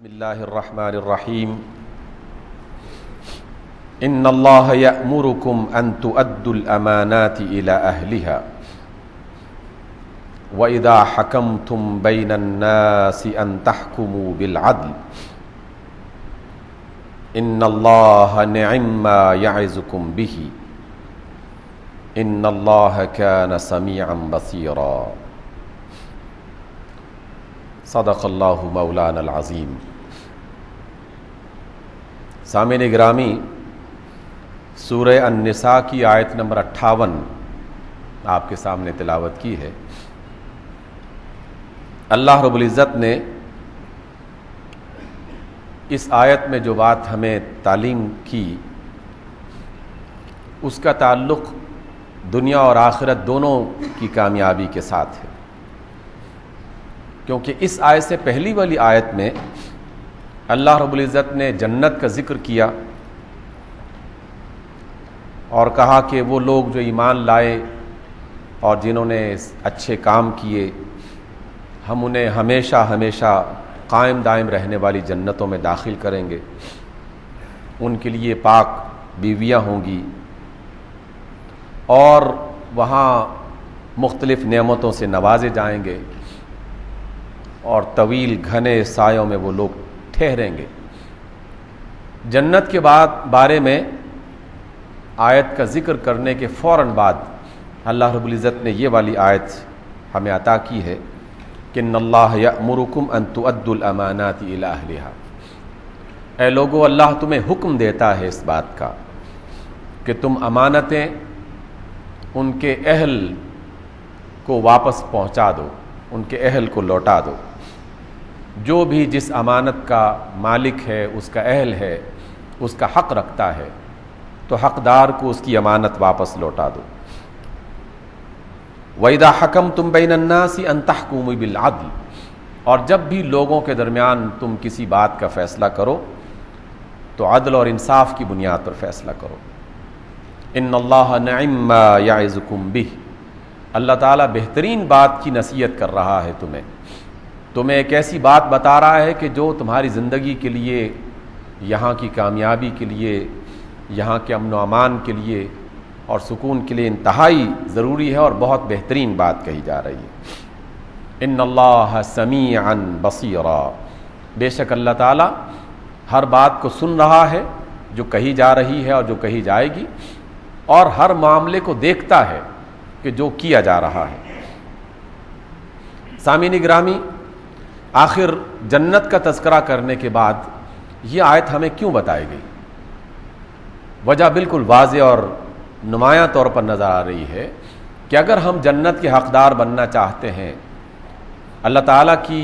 بسم اللہ الرحمن الرحیم ان اللہ یأمرکم ان تؤدوا الامانات الی اہلہا وَإِذَا حَكَمْتُمْ بَيْنَ النَّاسِ أَن تَحْكُمُوا بِالْعَدْلِ إِنَّ اللَّهَ نِعِمَّ مَا يَعِظُكُمْ بِهِ إِنَّ اللَّهَ كَانَ سَمِيعًا بَصِيرًا صدق اللہ مولانا العظیم۔ سامعین گرامی، سورہ النساء کی آیت نمبر 58 آپ کے سامنے تلاوت کی ہے۔ اللہ رب العزت نے اس آیت میں جو بات ہمیں تعلیم کی، اس کا تعلق دنیا اور آخرت دونوں کی کامیابی کے ساتھ ہے، کیونکہ اس آیت سے پہلی والی آیت میں اللہ رب العزت نے جنت کا ذکر کیا اور کہا کہ وہ لوگ جو ایمان لائے اور جنہوں نے اچھے کام کیے، ہم انہیں ہمیشہ ہمیشہ قائم دائم رہنے والی جنتوں میں داخل کریں گے، ان کے لیے پاک بیویاں ہوں گی اور وہاں مختلف نعمتوں سے نوازے جائیں گے اور طویل گھنے سایوں میں وہ لوگ ٹھہریں گے۔ جنت کے بارے میں آیت کا ذکر کرنے کے فوراً بعد اللہ رب العزت نے یہ والی آیت ہمیں عطا کی ہے کہ ان اللہ یأمرکم ان تؤدوا الامانات الی اہلہا۔ اے لوگو، اللہ تمہیں حکم دیتا ہے اس بات کا کہ تم امانتیں ان کے اہل کو واپس پہنچا دو، ان کے اہل کو لوٹا دو۔ جو بھی جس امانت کا مالک ہے، اس کا اہل ہے، اس کا حق رکھتا ہے، تو حقدار کو اس کی امانت واپس لوٹا دو۔ وَإِذَا حَكَمْتُمْ بَيْنَ النَّاسِ أَن تَحْكُمُوا بِالْعَدْلِ، اور جب بھی لوگوں کے درمیان تم کسی بات کا فیصلہ کرو تو عدل اور انصاف کی بنیاد پر فیصلہ کرو۔ إِنَّ اللَّهَ نِعِمَّ مَا يَعِظُكُمْ بِهِ، اللہ تعالیٰ بہترین بات کی نصیحت کر رہا ہے تمہیں ایک ایسی بات بتا رہا ہے کہ جو تمہاری زندگی کے لیے، یہاں کی کامیابی کے لیے، یہاں کے امن و امان کے لیے اور سکون کے لیے انتہائی ضروری ہے اور بہت بہترین بات کہی جا رہی ہے۔ ان اللہ سمیعا بصیرا، بے شک اللہ تعالیٰ ہر بات کو سن رہا ہے جو کہی جا رہی ہے اور جو کہی جائے گی، اور ہر معاملے کو دیکھتا ہے کہ جو کیا جا رہا ہے۔ سامعین گرامی، آخر جنت کا تذکرہ کرنے کے بعد یہ آیت ہمیں کیوں بتائی گئی؟ وجہ بالکل واضح اور نمایاں طور پر نظر آ رہی ہے کہ اگر ہم جنت کے حقدار بننا چاہتے ہیں، اللہ تعالیٰ کی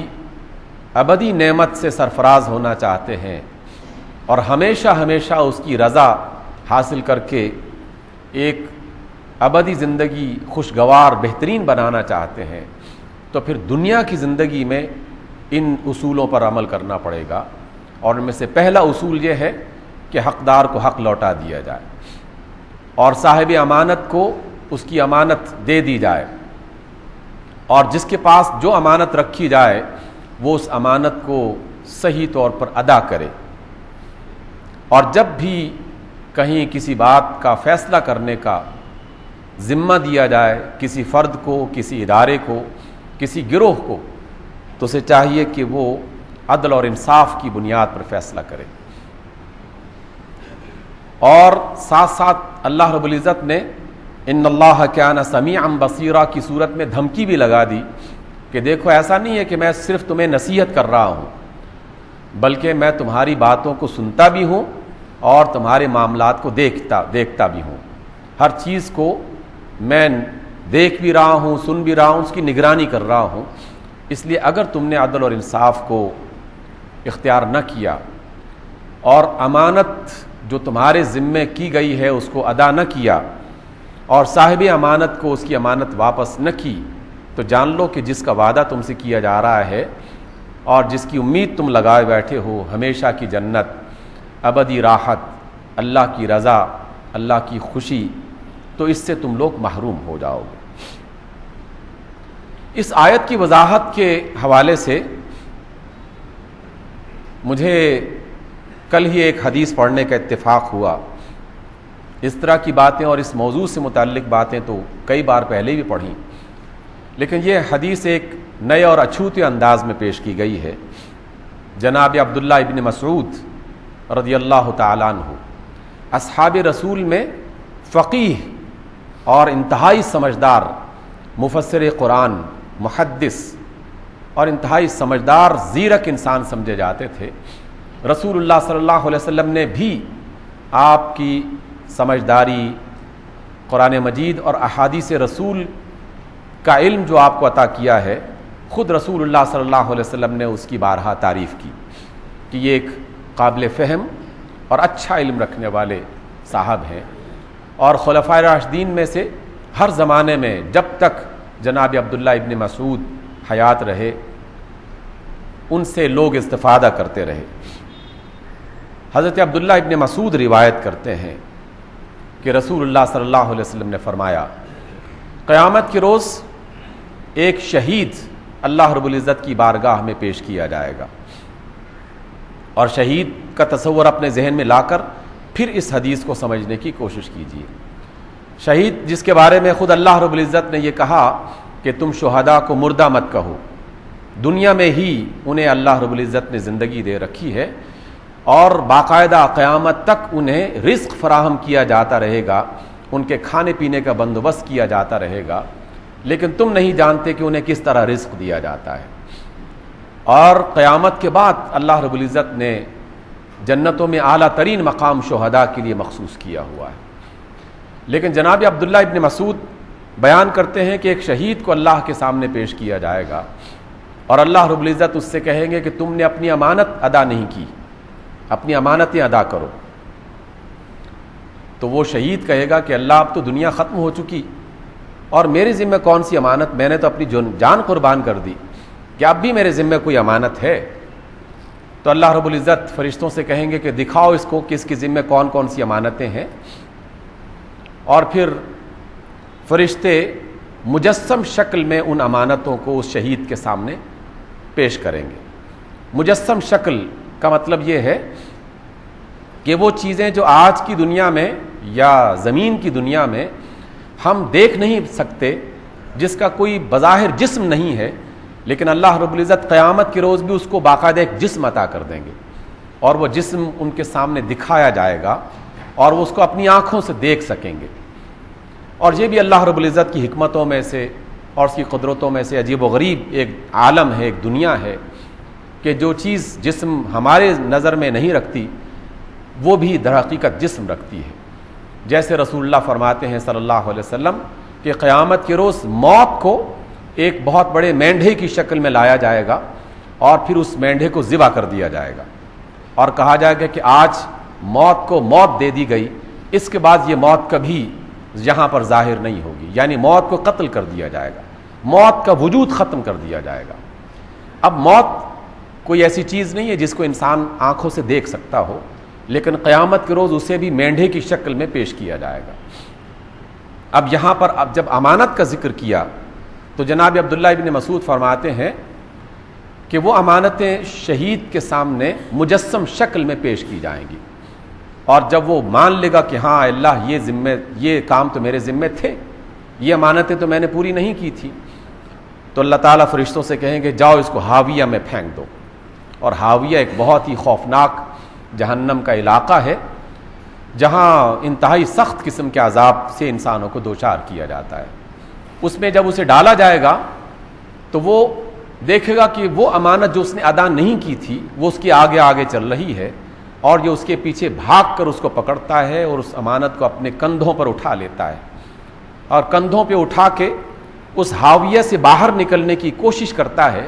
ابدی نعمت سے سرفراز ہونا چاہتے ہیں اور ہمیشہ ہمیشہ اس کی رضا حاصل کر کے ایک ابدی زندگی خوشگوار بہترین بنانا چاہتے ہیں، تو پھر دنیا کی زندگی میں ان اصولوں پر عمل کرنا پڑے گا، اور ان میں سے پہلا اصول یہ ہے کہ حقدار کو حق لوٹا دیا جائے اور صاحب امانت کو اس کی امانت دے دی جائے، اور جس کے پاس جو امانت رکھی جائے وہ اس امانت کو صحیح طور پر ادا کرے۔ اور جب بھی کہیں کسی بات کا فیصلہ کرنے کا ذمہ دیا جائے کسی فرد کو، کسی ادارے کو، کسی گروہ کو، تو اسے چاہیے کہ وہ عدل اور انصاف کی بنیاد پر فیصلہ کرے۔ اور ساتھ ساتھ اللہ رب العزت نے ان اللہ کان سمیعا بصیرا کی صورت میں دھمکی بھی لگا دی کہ دیکھو، ایسا نہیں ہے کہ میں صرف تمہیں نصیحت کر رہا ہوں، بلکہ میں تمہاری باتوں کو سنتا بھی ہوں اور تمہارے معاملات کو دیکھتا بھی ہوں۔ ہر چیز کو میں دیکھ بھی رہا ہوں، سن بھی رہا ہوں، اس کی نگرانی کر رہا ہوں۔ اس لیے اگر تم نے عدل اور انصاف کو اختیار نہ کیا اور امانت جو تمہارے ذمے کی گئی ہے اس کو ادا نہ کیا اور صاحب امانت کو اس کی امانت واپس نہ کی، تو جان لو کہ جس کا وعدہ تم سے کیا جا رہا ہے اور جس کی امید تم لگائے بیٹھے ہو، ہمیشہ کی جنت، ابدی راحت، اللہ کی رضا، اللہ کی خوشی، تو اس سے تم لوگ محروم ہو جاؤ گے۔ اس آیت کی وضاحت کے حوالے سے مجھے کل ہی ایک حدیث پڑھنے کا اتفاق ہوا. اس طرح کی باتیں اور اس موضوع سے متعلق باتیں تو کئی بار پہلے بھی پڑھیں، لیکن یہ حدیث ایک نئے اور اچھوتے انداز میں پیش کی گئی ہے. جناب عبداللہ ابن مسعود رضی اللہ تعالیٰ عنہ اصحاب رسول میں فقیہ اور انتہائی سمجھدار مفسر قرآن، محدث اور انتہائی سمجھدار زیرک انسان سمجھے جاتے تھے. رسول اللہ صلی اللہ علیہ وسلم نے بھی آپ کی سمجھداری، قرآن مجید اور احادیث رسول کا علم جو آپ کو عطا کیا ہے، خود رسول اللہ صلی اللہ علیہ وسلم نے اس کی بارہا تعریف کی کہ یہ ایک قابل فہم اور اچھا علم رکھنے والے صاحب ہیں. اور خلفائے راشدین میں سے ہر زمانے میں جب تک جناب عبداللہ ابن مسعود حیات رہے ان سے لوگ استفادہ کرتے رہے. حضرت عبداللہ ابن مسعود روایت کرتے ہیں کہ رسول اللہ صلی اللہ علیہ وسلم نے فرمایا، قیامت کے روز ایک شہید اللہ رب العزت کی بارگاہ میں پیش کیا جائے گا. اور شہید کا تصور اپنے ذہن میں لا کر پھر اس حدیث کو سمجھنے کی کوشش کیجیے. شہید جس کے بارے میں خود اللہ رب العزت نے یہ کہا کہ تم شہداء کو مردہ مت کہو، دنیا میں ہی انہیں اللہ رب العزت نے زندگی دے رکھی ہے اور باقاعدہ قیامت تک انہیں رزق فراہم کیا جاتا رہے گا، ان کے کھانے پینے کا بندوبست کیا جاتا رہے گا، لیکن تم نہیں جانتے کہ انہیں کس طرح رزق دیا جاتا ہے. اور قیامت کے بعد اللہ رب العزت نے جنتوں میں اعلیٰ ترین مقام شہداء کے لیے مخصوص کیا ہوا ہے. لیکن جناب عبداللہ ابن مسعود بیان کرتے ہیں کہ ایک شہید کو اللہ کے سامنے پیش کیا جائے گا اور اللہ رب العزت اس سے کہیں گے کہ تم نے اپنی امانت ادا نہیں کی، اپنی امانتیں ادا کرو. تو وہ شہید کہے گا کہ اللہ اب تو دنیا ختم ہو چکی اور میرے ذمہ کون سی امانت، میں نے تو اپنی جان قربان کر دی، کیا اب بھی میرے ذمہ کوئی امانت ہے؟ تو اللہ رب العزت فرشتوں سے کہیں گے کہ دکھاؤ اس کو کس کے ذمہ کون کون سی امانتیں ہیں. اور پھر فرشتے مجسم شکل میں ان امانتوں کو اس شہید کے سامنے پیش کریں گے. مجسم شکل کا مطلب یہ ہے کہ وہ چیزیں جو آج کی دنیا میں یا زمین کی دنیا میں ہم دیکھ نہیں سکتے، جس کا کوئی بظاہر جسم نہیں ہے، لیکن اللہ رب العزت قیامت کے روز بھی اس کو باقاعدہ ایک جسم عطا کر دیں گے اور وہ جسم ان کے سامنے دکھایا جائے گا اور وہ اس کو اپنی آنکھوں سے دیکھ سکیں گے. اور یہ بھی اللہ رب العزت کی حکمتوں میں سے اور اس کی قدرتوں میں سے عجیب و غریب ایک عالم ہے، ایک دنیا ہے کہ جو چیز جسم ہمارے نظر میں نہیں رکھتی وہ بھی در حقیقت جسم رکھتی ہے. جیسے رسول اللہ فرماتے ہیں صلی اللہ علیہ وسلم کہ قیامت کے روز موت کو ایک بہت بڑے مینڈھے کی شکل میں لایا جائے گا اور پھر اس مینڈھے کو ذبح کر دیا جائے گا اور کہا جائے گا کہ آج موت کو موت دے دی گئی، اس کے بعد یہ موت کبھی یہاں پر ظاہر نہیں ہوگی، یعنی موت کو قتل کر دیا جائے گا، موت کا وجود ختم کر دیا جائے گا. اب موت کوئی ایسی چیز نہیں ہے جس کو انسان آنکھوں سے دیکھ سکتا ہو، لیکن قیامت کے روز اسے بھی مینڈھے کی شکل میں پیش کیا جائے گا. اب یہاں پر اب جب امانت کا ذکر کیا تو جناب عبداللہ ابن مسعود فرماتے ہیں کہ وہ امانتیں شہید کے سامنے مجسم شکل میں پیش کی جائیں گی اور جب وہ مان لے گا کہ ہاں اللہ یہ کام تو میرے ذمے تھے، یہ امانتیں تو میں نے پوری نہیں کی تھی، تو اللہ تعالیٰ فرشتوں سے کہیں گے جاؤ اس کو حاویہ میں پھینک دو. اور حاویہ ایک بہت ہی خوفناک جہنم کا علاقہ ہے جہاں انتہائی سخت قسم کے عذاب سے انسانوں کو دوچار کیا جاتا ہے. اس میں جب اسے ڈالا جائے گا تو وہ دیکھے گا کہ وہ امانت جو اس نے ادا نہیں کی تھی وہ اس کی آگے آگے چل رہی ہے اور جو اس کے پیچھے بھاگ کر اس کو پکڑتا ہے اور اس امانت کو اپنے کندھوں پر اٹھا لیتا ہے اور کندھوں پہ اٹھا کے اس حاویہ سے باہر نکلنے کی کوشش کرتا ہے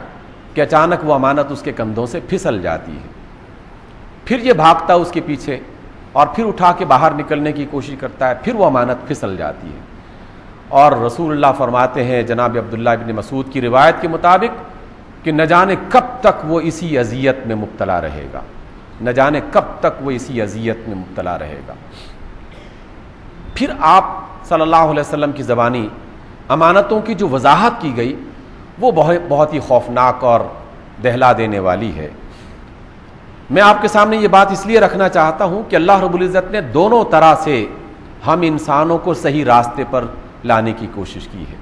کہ اچانک وہ امانت اس کے کندھوں سے پھسل جاتی ہے. پھر یہ بھاگتا اس کے پیچھے اور پھر اٹھا کے باہر نکلنے کی کوشش کرتا ہے، پھر وہ امانت پھسل جاتی ہے. اور رسول اللہ فرماتے ہیں جناب عبداللہ ابن مسعود کی روایت کے مطابق کہ نہ جانے کب تک وہ اسی اذیت میں مبتلا رہے گا، نہ جانے کب تک وہ اسی اذیت میں مبتلا رہے گا. پھر آپ صلی اللہ علیہ وسلم کی زبانی امانتوں کی جو وضاحت کی گئی وہ بہت ہی خوفناک اور دہلا دینے والی ہے. میں آپ کے سامنے یہ بات اس لیے رکھنا چاہتا ہوں کہ اللہ رب العزت نے دونوں طرح سے ہم انسانوں کو صحیح راستے پر لانے کی کوشش کی ہے۔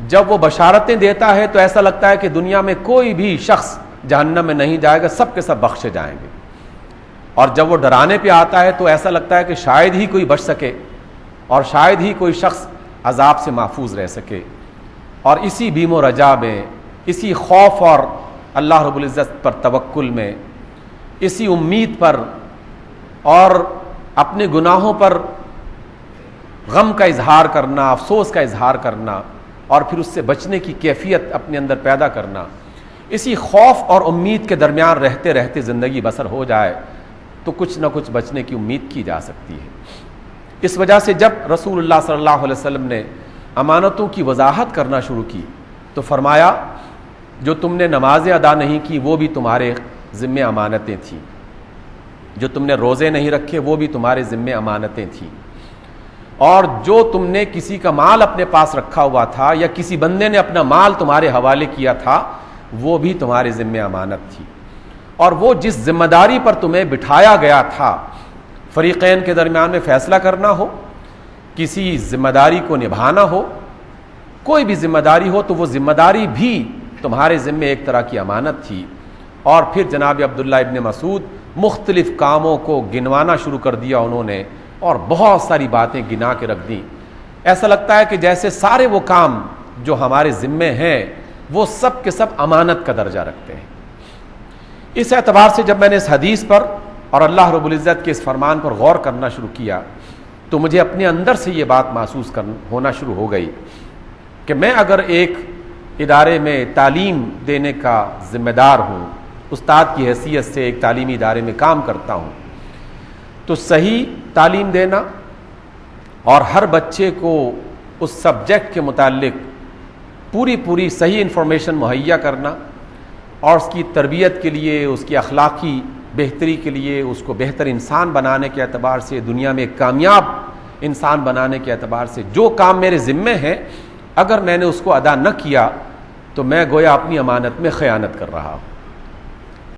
جب وہ بشارتیں دیتا ہے تو ایسا لگتا ہے کہ دنیا میں کوئی بھی شخص جہنم میں نہیں جائے گا، سب کے سب بخشے جائیں گے، اور جب وہ ڈرانے پہ آتا ہے تو ایسا لگتا ہے کہ شاید ہی کوئی بچ سکے اور شاید ہی کوئی شخص عذاب سے محفوظ رہ سکے۔ اور اسی بیم و رجا میں، اسی خوف اور اللہ رب العزت پر توکل میں، اسی امید پر اور اپنے گناہوں پر غم کا اظہار کرنا، افسوس کا اظہار کرنا اور پھر اس سے بچنے کی کیفیت اپنے اندر پیدا کرنا، اسی خوف اور امید کے درمیان رہتے رہتے زندگی بسر ہو جائے تو کچھ نہ کچھ بچنے کی امید کی جا سکتی ہے۔ اس وجہ سے جب رسول اللہ صلی اللہ علیہ وسلم نے امانتوں کی وضاحت کرنا شروع کی تو فرمایا جو تم نے نمازیں ادا نہیں کی وہ بھی تمہارے ذمے امانتیں تھیں، جو تم نے روزے نہیں رکھے وہ بھی تمہارے ذمے امانتیں تھیں، اور جو تم نے کسی کا مال اپنے پاس رکھا ہوا تھا یا کسی بندے نے اپنا مال تمہارے حوالے کیا تھا وہ بھی تمہارے ذمے امانت تھی، اور وہ جس ذمہ داری پر تمہیں بٹھایا گیا تھا، فریقین کے درمیان میں فیصلہ کرنا ہو، کسی ذمہ داری کو نبھانا ہو، کوئی بھی ذمہ داری ہو تو وہ ذمہ داری بھی تمہارے ذمے ایک طرح کی امانت تھی۔ اور پھر جناب عبداللہ ابن مسعود مختلف کاموں کو گنوانا شروع کر دیا انہوں نے، اور بہت ساری باتیں گنا کے رکھ دیں۔ ایسا لگتا ہے کہ جیسے سارے وہ کام جو ہمارے ذمے ہیں وہ سب کے سب امانت کا درجہ رکھتے ہیں۔ اس اعتبار سے جب میں نے اس حدیث پر اور اللہ رب العزت کے اس فرمان پر غور کرنا شروع کیا تو مجھے اپنے اندر سے یہ بات محسوس ہونا شروع ہو گئی کہ میں اگر ایک ادارے میں تعلیم دینے کا ذمہ دار ہوں، استاد کی حیثیت سے ایک تعلیمی ادارے میں کام کرتا ہوں، تو صحیح تعلیم دینا اور ہر بچے کو اس سبجیکٹ کے متعلق پوری صحیح انفارمیشن مہیا کرنا اور اس کی تربیت کے لیے، اس کی اخلاقی بہتری کے لیے، اس کو بہتر انسان بنانے کے اعتبار سے، دنیا میں ایک کامیاب انسان بنانے کے اعتبار سے جو کام میرے ذمے ہیں اگر میں نے اس کو ادا نہ کیا تو میں گویا اپنی امانت میں خیانت کر رہا ہوں۔